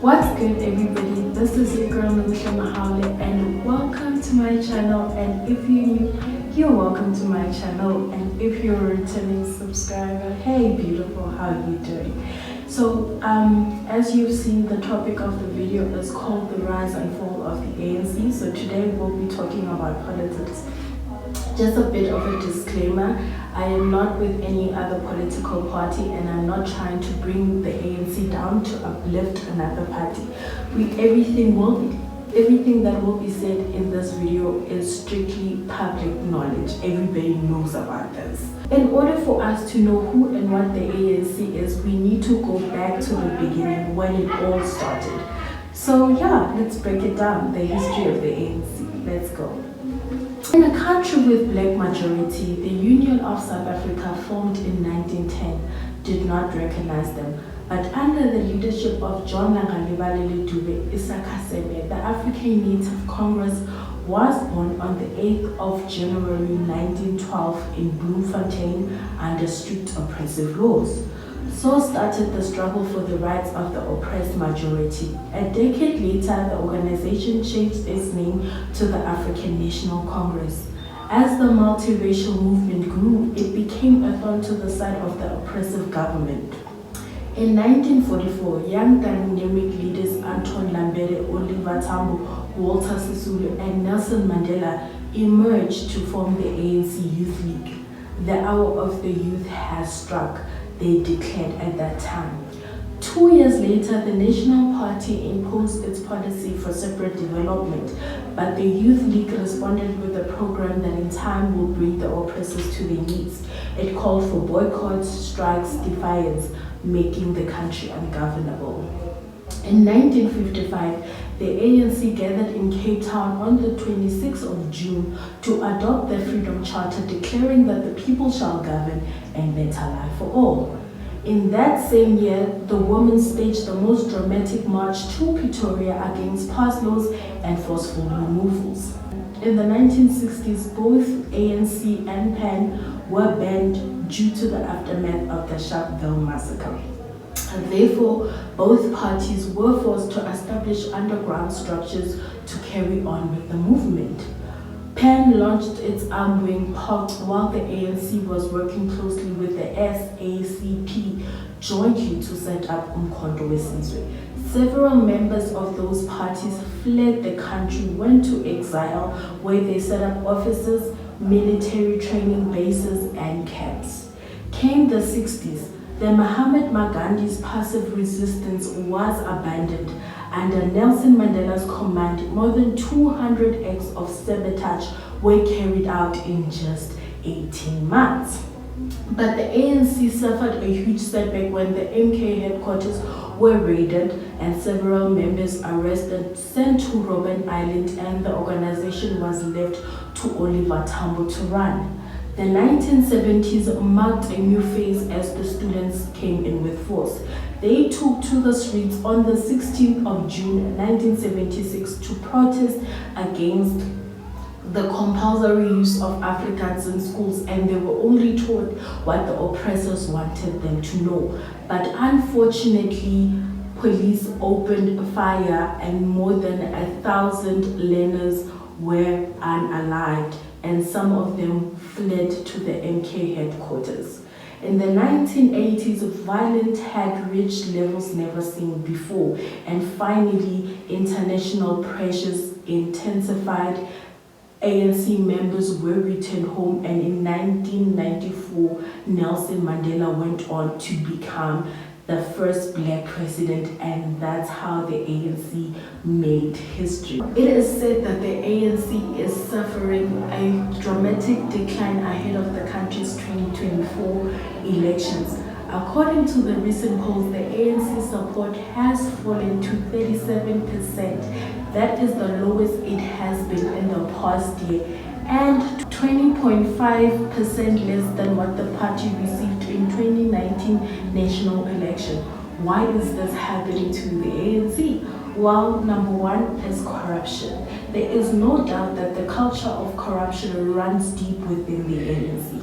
What's good, everybody? This is your girl Nisha Mahale and welcome to my channel. And if you're new, you're welcome to my channel. And if you're a returning subscriber, hey beautiful, how are you doing? So as you've seen, the topic of the video is called the rise and fall of the ANC. So today we'll be talking about politics. Just a bit of a disclaimer, I am not with any other political party and I'm not trying to bring the ANC down to uplift another party. Everything that will be said in this video is strictly public knowledge. Everybody knows about this. In order for us to know who and what the ANC is, we need to go back to the beginning when it all started. So yeah, let's break it down, the history of the ANC. Let's go. In a country with black majority, the Union of South Africa, formed in 1910, did not recognize them. But under the leadership of John Langalibalele Dube Isakasebe, the African Native Congress was born on the 8th of January 1912 in Bloemfontein under strict oppressive laws. So started the struggle for the rights of the oppressed majority. A decade later, the organization changed its name to the African National Congress. As the multiracial movement grew, it became a thorn to the side of the oppressive government. In 1944, young dynamic leaders Anton Lambere, Oliver Tambo, Walter Sisulu, and Nelson Mandela emerged to form the ANC Youth League. The hour of the youth has struck, they declared at that time. 2 years later, the National Party imposed its policy for separate development, but the Youth League responded with a program that in time will bring the oppressors to their knees. It called for boycotts, strikes, defiance, making the country ungovernable. In 1955, the ANC gathered in Cape Town on the 26th of June to adopt the Freedom Charter, declaring that the people shall govern and better life for all. In that same year, the women staged the most dramatic march to Pretoria against past laws and forceful removals. In the 1960s, both ANC and PAN were banned due to the aftermath of the Sharpeville massacre. And therefore, both parties were forced to establish underground structures to carry on with the movement. PAN launched its arm wing POC while the ANC was working closely with the SACP jointly to set up Umkhonto weSizwe. Several members of those parties fled the country, went to exile, where they set up offices, military training bases, and camps. Came the 60s. The Mahatma Gandhi's passive resistance was abandoned. Under Nelson Mandela's command, more than 200 acts of sabotage were carried out in just 18 months. But the ANC suffered a huge setback when the MK headquarters were raided and several members arrested, sent to Robben Island, and the organization was left to Oliver Tambo to run. The 1970s marked a new phase as the students came in with force. They took to the streets on the 16th of June 1976 to protest against the compulsory use of Afrikaans in schools, and they were only taught what the oppressors wanted them to know. But unfortunately, police opened fire and more than 1,000 learners were unalived, and some of them fled to the MK headquarters. In the 1980s, violence had reached levels never seen before, and finally, international pressures intensified. ANC members were returned home, and in 1994, Nelson Mandela went on to become the first black president, and that's how the ANC made history. It is said that the ANC is suffering a dramatic decline ahead of the country's 2024 elections. According to the recent polls, the ANC support has fallen to 37%. That is the lowest it has been in the past year, and 20.5% less than what the party received in 2019 national election. Why is this happening to the ANC? Well, number one is corruption. There is no doubt that the culture of corruption runs deep within the ANC.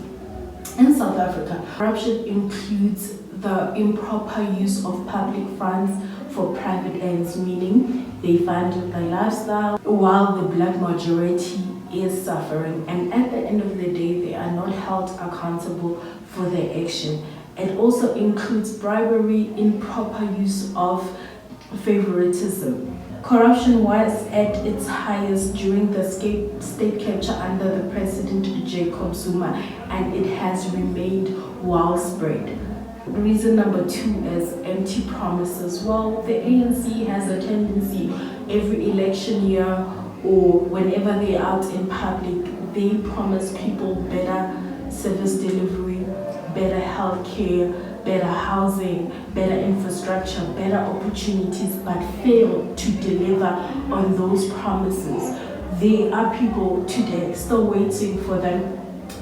In South Africa, corruption includes the improper use of public funds for private ends, meaning they fund the lifestyle while the black majority is suffering, and at the end of the day they are not held accountable for their action. It also includes bribery, improper use of favoritism. Corruption was at its highest during the state capture under the President Jacob Zuma, and it has remained widespread. Reason number 2 is empty promises. Well, the ANC has a tendency every election year or whenever they're out in public, they promise people better service delivery, better healthcare, better housing, better infrastructure, better opportunities, but fail to deliver on those promises. There are people today still waiting for that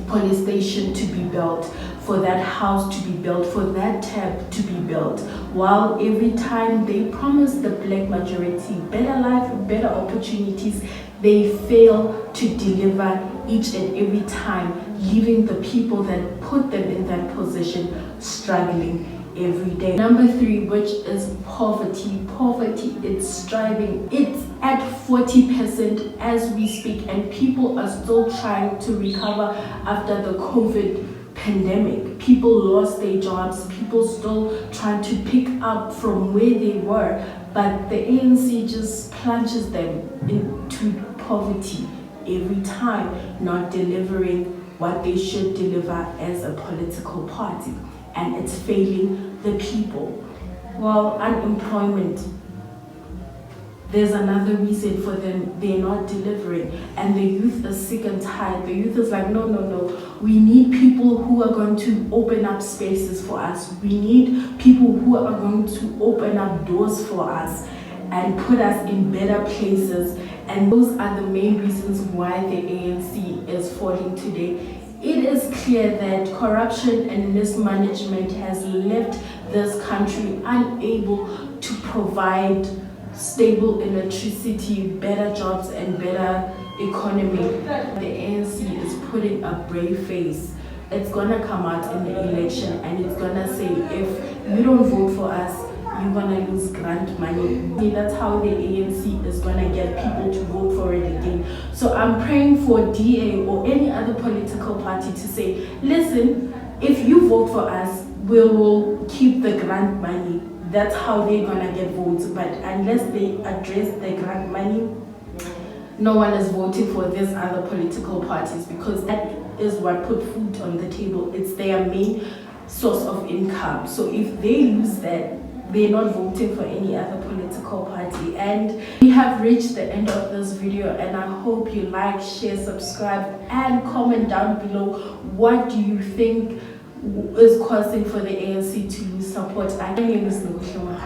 police station to be built, for that house to be built, for that tap to be built, while every time they promise the black majority better life, better opportunities, they fail to deliver each and every time, leaving the people that put them in that position struggling every day. Number 3, which is poverty. Poverty, it's striving. It's at 40% as we speak, and people are still trying to recover after the COVID pandemic. People lost their jobs, people still trying to pick up from where they were, but the ANC just plunges them into poverty every time, not delivering what they should deliver as a political party, and it's failing the people. Well, unemployment, there's another reason for them. They're not delivering, and the youth is sick and tired. The youth is like, no, we need people who are going to open up spaces for us. We need people who are going to open up doors for us and put us in better places, and those are the main reasons why the ANC is falling today. It is clear that corruption and mismanagement has left this country unable to provide stable electricity, better jobs, and better economy. The ANC is putting a brave face. It's gonna come out in the election and it's gonna say, if you don't vote for us, you're gonna lose grant money. That's how the ANC is gonna get people to vote for it again. So I'm praying for DA or any other political party to say, listen, if you vote for us, we will keep the grant money. That's how they're gonna get votes. But unless they address the grant money, no one is voting for these other political parties, because that is what put food on the table. It's their main source of income. So if they lose that, they're not voting for any other political party. And we have reached the end of this video, and I hope you like, share, subscribe, and comment down below what do you think is causing for the ANC to lose support. My name is Nokuhle.